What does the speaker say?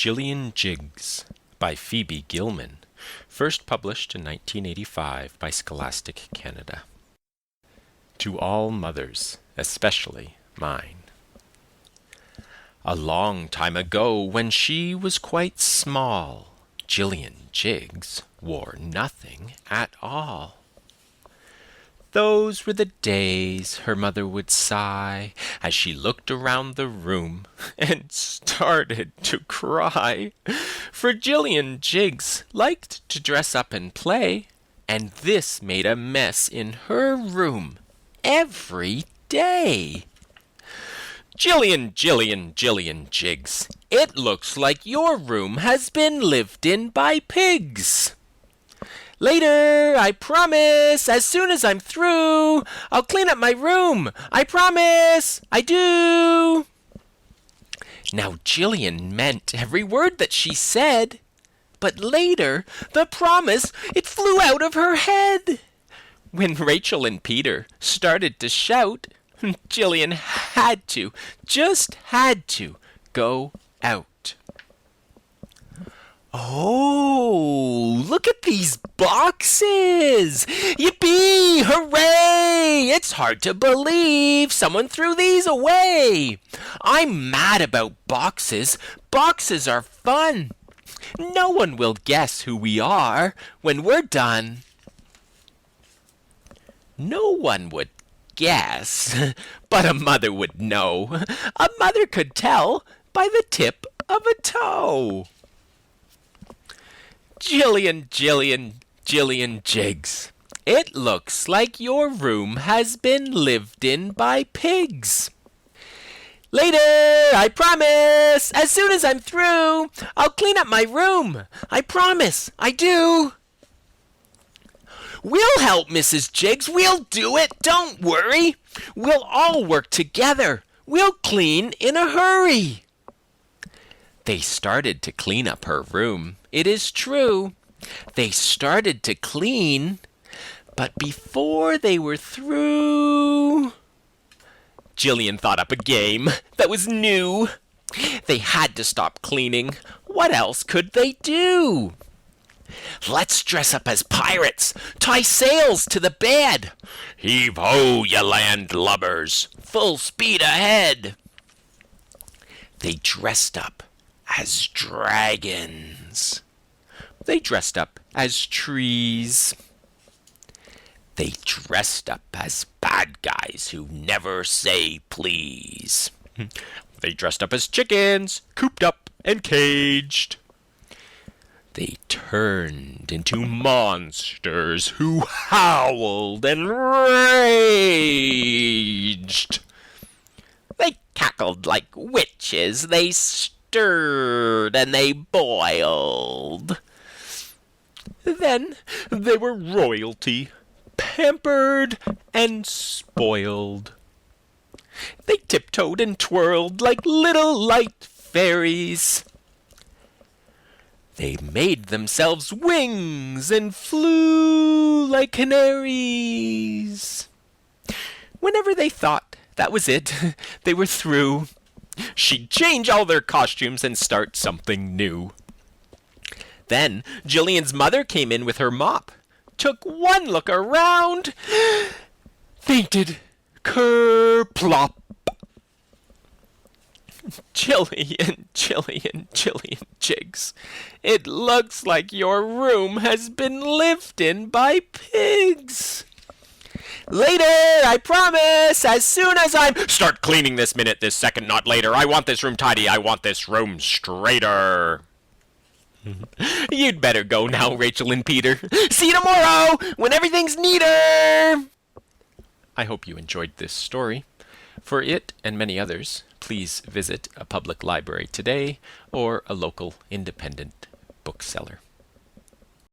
Jillian Jiggs by Phoebe Gilman, first published in 1985 by Scholastic Canada. To all mothers, especially mine. A long time ago, when she was quite small, Jillian Jiggs wore nothing at all. Those were the days, her mother would sigh, as she looked around the room and started to cry. For Jillian Jiggs liked to dress up and play, and this made a mess in her room every day. Jillian Jiggs, it looks like your room has been lived in by pigs. Later, I promise, as soon as I'm through, I'll clean up my room. I promise, I do. Now, Jillian meant every word that she said, but later, the promise, it flew out of her head. When Rachel and Peter started to shout, Jillian just had to, go out. Oh, look at these boxes! Yippee! Hooray! It's hard to believe someone threw these away. I'm mad about boxes. Boxes are fun. No one will guess who we are when we're done. No one would guess, but a mother would know. A mother could tell by the tip of a toe. Jillian Jiggs, it looks like your room has been lived in by pigs. Later, I promise, as soon as I'm through, I'll clean up my room. I promise, I do. We'll help, Mrs. Jiggs, we'll do it, don't worry. We'll all work together. We'll clean in a hurry. They started to clean up her room. It is true. They started to clean, but before they were through, Jillian thought up a game that was new. They had to stop cleaning. What else could they do? Let's dress up as pirates, tie sails to the bed. Heave-ho, you landlubbers, full speed ahead. They dressed up as dragons. They dressed up as trees. They dressed up as bad guys who never say please. They dressed up as chickens, cooped up and caged. They turned into monsters who howled and raged. They cackled like witches. They stirred and they boiled. Then they were royalty, pampered and spoiled. They tiptoed and twirled like little light fairies. They made themselves wings and flew like canaries. Whenever they thought that was it, they were through, she'd change all their costumes and start something new. Then Jillian's mother came in with her mop, took one look around, fainted, kerplop. Jillian Jiggs, it looks like your room has been lived in by pigs. Later, I promise, as soon as I'm... Start cleaning this minute, this second, not later. I want this room tidy. I want this room straighter. You'd better go now, Rachel and Peter. See you tomorrow, when everything's neater. I hope you enjoyed this story. For it and many others, please visit a public library today or a local independent bookseller.